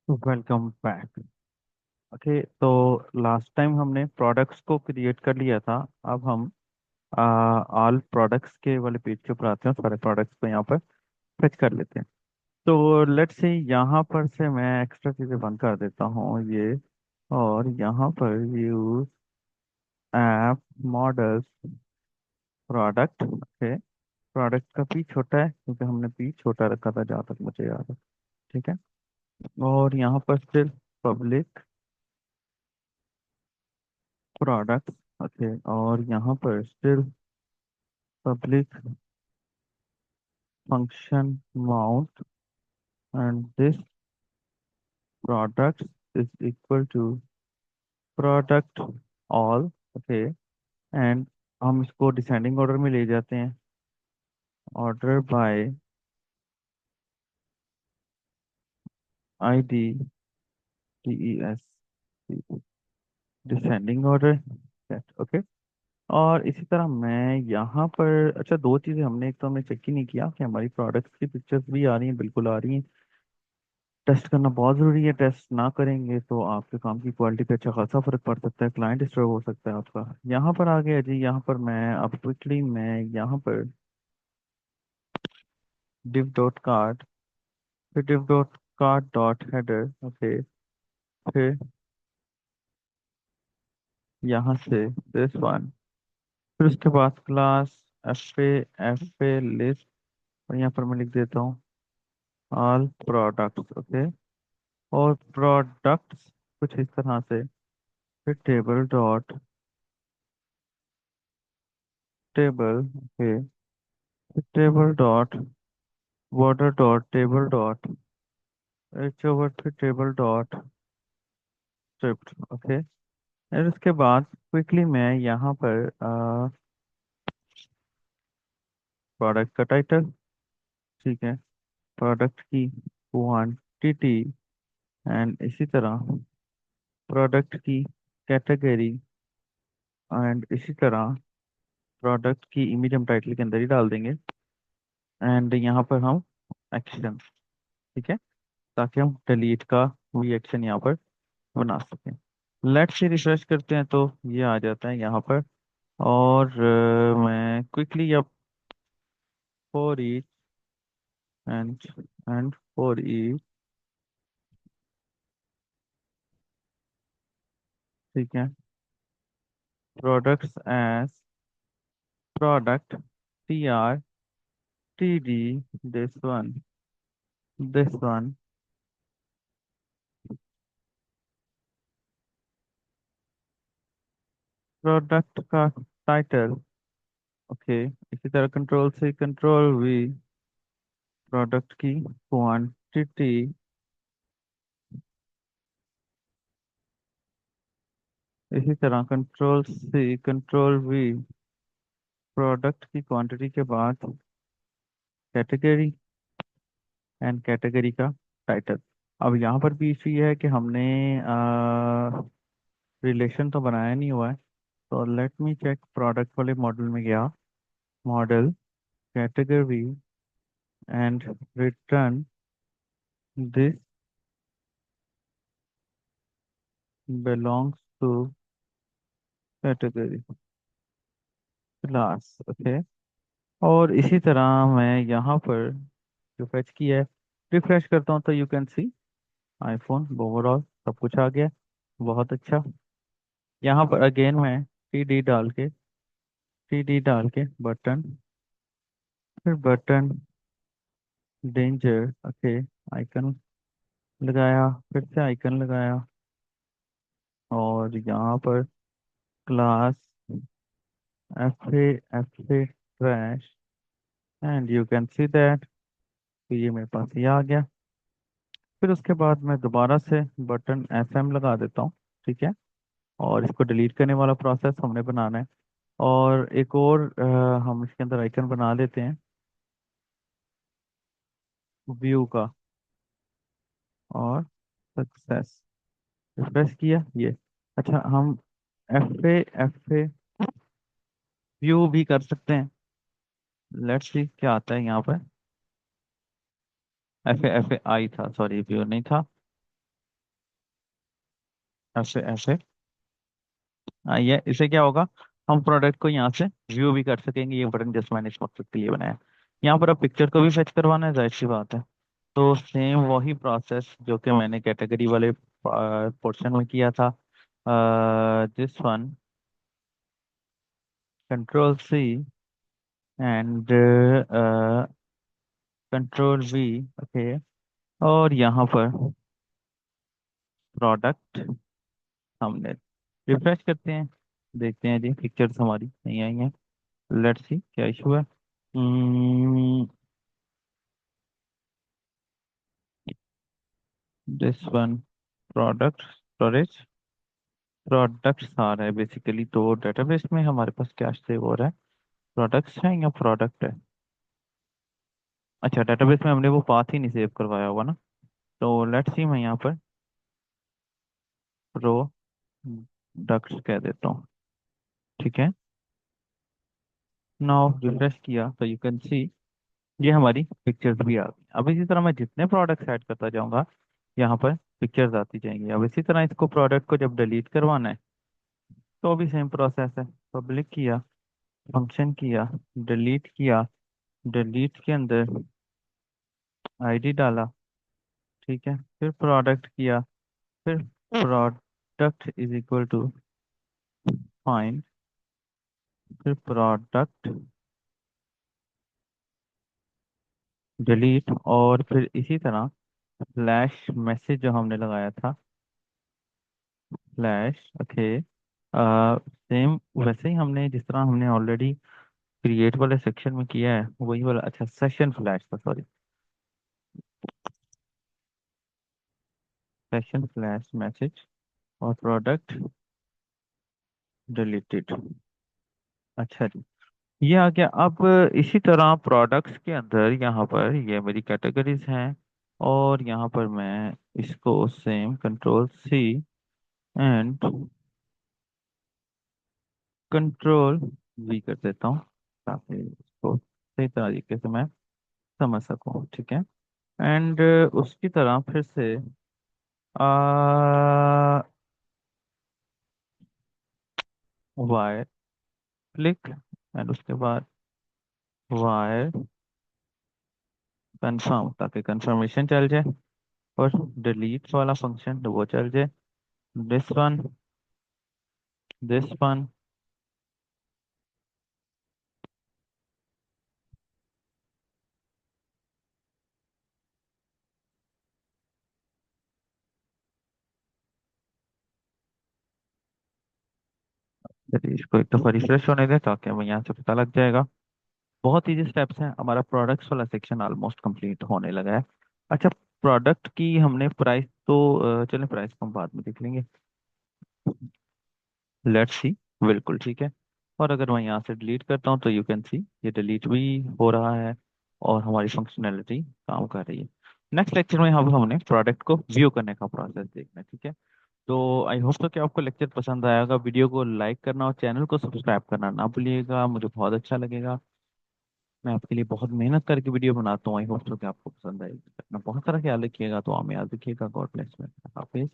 Welcome back. Okay, तो last time हमने products को क्रिएट कर लिया था। अब हम ऑल प्रोडक्ट्स के वाले पेज के ऊपर आते हैं, सारे प्रोडक्ट्स को यहाँ पर फेच कर लेते हैं। तो लेट्स से यहाँ पर से मैं एक्स्ट्रा चीज़ें बंद कर देता हूँ ये, और यहाँ पर use app models product. Okay, product का पी छोटा है क्योंकि हमने पी छोटा रखा था जहाँ तक मुझे याद है। ठीक है, और यहाँ पर सिर्फ पब्लिक प्रोडक्ट। ओके, और यहाँ पर सिर्फ public function mount, and this product is equal to product all. Okay, and हम इसको डिसेंडिंग ऑर्डर में ले जाते हैं, order by ID DES, descending order set. Okay, और इसी तरह मैं यहाँ पर, अच्छा दो चीज़ें हमने, एक तो हमने चेक ही नहीं किया कि हमारी प्रोडक्ट्स की पिक्चर्स भी आ रही हैं, बिल्कुल आ रही हैं। टेस्ट करना बहुत ज़रूरी है, टेस्ट ना करेंगे तो आपके काम की क्वालिटी पे अच्छा खासा फर्क पड़ सकता है, क्लाइंट डिस्टर्ब हो सकता है आपका। यहाँ पर आ गया जी, यहाँ पर मैं अब क्विकली मैं यहाँ पर div डॉट कार्ड, फिर div dot card dot header. Okay, फिर यहाँ से दिस वन, फिर उसके बाद क्लास एफ ए लिस्ट, और यहाँ पर मैं लिख देता हूँ ऑल प्रोडक्ट्स। ओके, और प्रोडक्ट्स कुछ इस तरह से, फिर table dot table. Okay, table dot border dot table dot H over फिर टेबल डॉट स्क्रिप्ट। ओके, और उसके बाद क्विकली मैं यहाँ पर प्रोडक्ट का टाइटल, ठीक है, प्रोडक्ट की क्वांटिटी, एंड इसी तरह प्रोडक्ट की कैटेगरी, एंड इसी तरह प्रोडक्ट की इमेज हम टाइटल के अंदर ही डाल देंगे, एंड यहाँ पर हम एक्शन, ठीक है, ताकि हम डिलीट का भी एक्शन यहाँ पर बना सकें। लेट्स से रिफ्रेश करते हैं तो ये आ जाता है यहाँ पर। और मैं क्विकली अब for each and for each, ठीक है, products as product TR TD, this one product का टाइटल। ओके, इसी तरह कंट्रोल V प्रोडक्ट की क्वांटिटी, इसी तरह कंट्रोल V प्रोडक्ट की क्वांटिटी के बाद कैटेगरी, एंड कैटेगरी का टाइटल। अब यहाँ पर भी इशू ये है कि हमने रिलेशन तो बनाया नहीं हुआ है। तो लेट मी चेक, प्रोडक्ट वाले मॉडल में गया, model category, and return this belongs to category class. Okay, और इसी तरह मैं यहाँ पर जो फेच किया है, रिफ्रेश करता हूँ तो you can see iPhone overall सब कुछ आ गया, बहुत अच्छा। यहाँ पर अगेन मैं टी डी डाल के बटन, फिर बटन डेंजर। ओके, आइकन लगाया, फिर से आइकन लगाया, और यहाँ पर class F A trash, and you can see that, तो ये मेरे पास ये आ गया। फिर उसके बाद मैं दोबारा से बटन FM लगा देता हूँ, ठीक है, और इसको डिलीट करने वाला प्रोसेस हमने बनाना है। और एक और हम इसके अंदर आइकन बना लेते हैं व्यू का, और सक्सेस, रिफ्रेश किया ये। अच्छा, हम एफ ए व्यू भी कर सकते हैं, लेट्स सी क्या आता है यहाँ पर। एफ ए आई था, सॉरी व्यू नहीं था। ऐसे ऐसे। ये इससे क्या होगा, हम प्रोडक्ट को यहाँ से व्यू भी कर सकेंगे। ये बटन जस्ट मैंने इस मकसद के लिए बनाया। यहाँ पर अब पिक्चर को भी फेच करवाना है, जाहिर सी बात है। तो सेम वही प्रोसेस जो कि मैंने कैटेगरी वाले पोर्शन में किया था। This one, control C and control V। Okay. और यहाँ पर प्रोडक्ट हमने रिफ्रेश करते हैं, देखते हैं जी पिक्चर्स हमारी नहीं आई हैं। लेट्स सी क्या इशू है। This one, product storage, products आ रहा है बेसिकली। तो डेटाबेस में हमारे पास क्या सेव हो रहा है, प्रोडक्ट्स है या प्रोडक्ट है? अच्छा, डेटाबेस में हमने वो पाथ ही नहीं सेव करवाया होगा ना। तो लेट्स सी, मैं यहाँ पर प्रोडक्ट्स कह देता हूँ। ठीक है। नाउ रिफ्रेश किया तो यू कैन सी ये हमारी पिक्चर्स भी आ गई। अब इसी तरह मैं जितने प्रोडक्ट्स ऐड करता जाऊंगा, यहाँ पर पिक्चर्स आती जाएंगी। अब इसी तरह इसको प्रोडक्ट को जब डिलीट करवाना है तो भी सेम प्रोसेस है। पब्लिक किया, फंक्शन किया, डिलीट किया, डिलीट के अंदर आईडी डाला। ठीक है, फिर प्रोडक्ट किया, फिर product is equal to find, फिर प्रोडक्ट डिलीट, और फिर इसी तरह फ्लैश मैसेज जो हमने लगाया था, फ्लैश। ओके। सेम वैसे ही हमने जिस तरह हमने ऑलरेडी क्रिएट वाले सेक्शन में किया है वही वाला। अच्छा, सेशन फ्लैश था, सॉरी, सेशन फ्लैश मैसेज और प्रोडक्ट डिलीटेड। अच्छा जी, ये आ गया। अब इसी तरह प्रोडक्ट्स के अंदर यहाँ पर ये मेरी कैटेगरीज हैं, और यहाँ पर मैं इसको same control C and control V कर देता हूँ, ताकि इसको सही तरीके से मैं समझ सकूँ। ठीक है। एंड उसकी तरह फिर से वायर क्लिक, एंड उसके बाद वायर कंफर्म, ताकि कंफर्मेशन चल जाए, और डिलीट वाला फंक्शन वो चल जाए। This one, this one. चलिए इसको एक दफा रिफ्रेश होने दें ताकि हमें यहाँ से पता लग जाएगा। बहुत इजी स्टेप्स हैं। हमारा प्रोडक्ट्स वाला सेक्शन ऑलमोस्ट कंप्लीट होने लगा है। अच्छा, प्रोडक्ट की हमने प्राइस तो चलें प्राइस को हम बाद में देख लेंगे। लेट्स सी, बिल्कुल ठीक है। और अगर मैं यहाँ से डिलीट करता हूँ तो यू कैन सी ये डिलीट भी हो रहा है, और हमारी फंक्शनैलिटी काम कर रही है। नेक्स्ट लेक्चर में हम हमने प्रोडक्ट को व्यू करने का प्रोसेस देखना है। ठीक है। तो आई होप तो कि आपको लेक्चर पसंद आएगा। वीडियो को लाइक करना और चैनल को सब्सक्राइब करना ना भूलिएगा, मुझे बहुत अच्छा लगेगा। मैं आपके लिए बहुत मेहनत करके वीडियो बनाता हूँ। आई होप तो कि आपको पसंद आएगी। अपना बहुत सारा ख्याल रखिएगा। तो हमें याद रखिएगा। God bless. में हाफिज।